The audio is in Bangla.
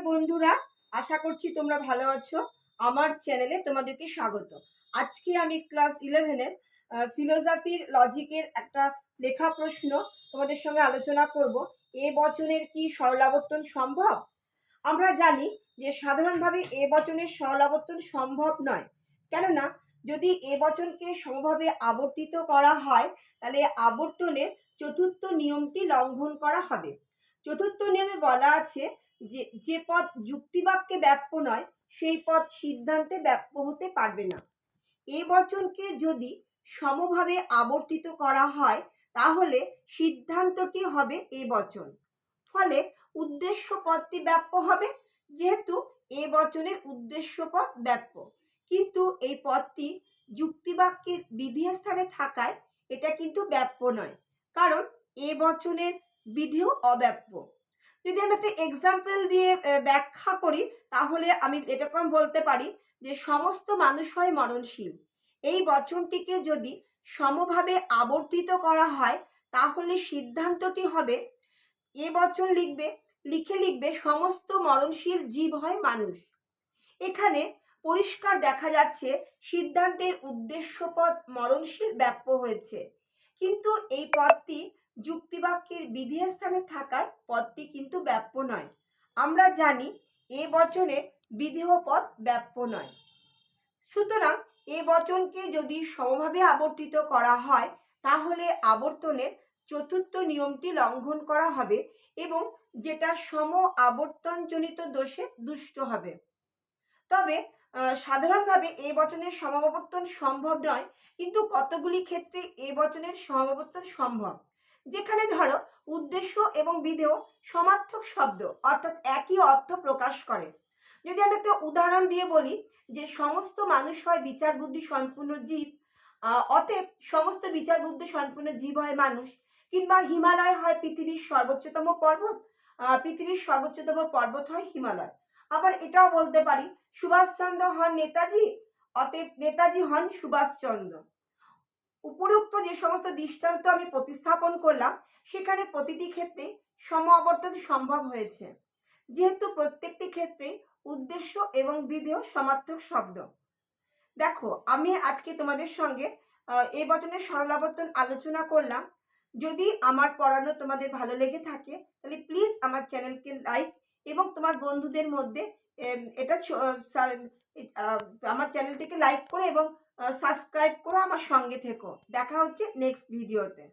বন্ধুরা, আশা করছি তোমরা ভালো আছো। আমার চ্যানেলে তোমাদেরকে স্বাগত। আজকে আমি ক্লাস 11-এর ফিলোসফির লজিকের একটা লেখা প্রশ্ন তোমাদের সঙ্গে আলোচনা করব। এ বচনের কি সরলাবর্তন সম্ভব? আমরা জানি যে সাধারণভাবে এ বচনের সরলাবর্তন সম্ভব নয়। কেননা যদি এ বচনকে সমভাবে আবর্তিত করা হয় তাহলে আবর্তনের চতুর্থ নিয়মটি লঙ্ঘন করা হবে। চতুর্থ নিয়মে বলা আছে যে পদ যুক্তিবাক্যে ব্যাপ্য নয় সেই পদ সিদ্ধান্তে ব্যাপ্য হতে পারবে না। এ বচনকে যদি সমভাবে আবর্তিত করা হয় তাহলে সিদ্ধান্তটি হবে এ বচন। ফলে উদ্দেশ্য পদটি ব্যাপ্য হবে, যেহেতু এ বচনের উদ্দেশ্য পদ ব্যাপ্য। কিন্তু এই পদটি যুক্তিবাক্যের বিধেয় স্থানে থাকায় এটা কিন্তু ব্যাপ্য নয়, কারণ এ বচনের বিধেয় অব্যাপ্য। যদি আমি একটা এক্সাম্পল দিয়ে ব্যাখ্যা করি তাহলে আমি এরকম বলতে পারি যে সমস্ত মানুষ হয় মরণশীল। এই বচনটিকে যদি সমভাবে আবর্তিত করা হয় তাহলে সিদ্ধান্তটি হবে এ বচন লিখবে সমস্ত মরণশীল জীব হয় মানুষ। এখানে পরিষ্কার দেখা যাচ্ছে সিদ্ধান্তের উদ্দেশ্য পদ মরণশীল ব্যাপ্য হয়েছে, কিন্তু এই পদটি যুক্তিবাক্যের বিধেয় স্থানে থাকায় পদটি কিন্তু ব্যাপ্য নয়। আমরা জানি এ বচনের বিধেয় পদ ব্যাপ্য নয়। সুতরাং এ বচনকে যদি সমভাবে আবর্তিত করা হয় তাহলে আবর্তনের চতুর্থ নিয়মটি লঙ্ঘন করা হবে এবং যেটা সম আবর্তনজনিত দোষে দুষ্ট হবে। তবে সাধারণভাবে এ বচনের সমাবর্তন সম্ভব নয়, কিন্তু কতগুলি ক্ষেত্রে এ বচনের সমাবর্তন সম্ভব। যেখানে ধরো উদ্দেশ্য এবং বিধেয় সমার্থক শব্দ, অর্থাৎ একই অর্থ প্রকাশ করে। যদি আমি একটা উদাহরণ দিয়ে বলি যে সমস্ত মানুষ হয় বিচার বুদ্ধি সম্পূর্ণ জীব, অতএব সমস্ত বিচার বুদ্ধি সম্পূর্ণ জীব হয় মানুষ। কিংবা হিমালয় হয় পৃথিবীর সর্বোচ্চতম পর্বত, পৃথিবীর সর্বোচ্চতম পর্বত হয় হিমালয়। আবার এটাও বলতে পারি সুভাষচন্দ্র হন নেতাজি, অতএব নেতাজি হন সুভাষচন্দ্র। উপরোক্ত যে সমস্ত দৃষ্টান্ত আমি প্রতিস্থাপন করলাম সেখানে প্রতিটি ক্ষেত্রে সম আবর্তন সম্ভব হয়েছে, যেহেতু প্রত্যেকটি ক্ষেত্রে উদ্দেশ্য এবং বিধেয় সমার্থক শব্দ। দেখো, আমি আজকে তোমাদের সঙ্গে এই বচনের সরলাবর্তন আলোচনা করলাম। যদি আমার পড়ানো তোমাদের ভালো লেগে থাকে তাহলে প্লিজ আমার চ্যানেলকে লাইক এবং তোমার বন্ধুদের মধ্যে এটা আমার চ্যানেলটিকে লাইক করো এবং সাবস্ক্রাইব করো। আমার সঙ্গে থেকো। দেখা হচ্ছে নেক্সট ভিডিওতে।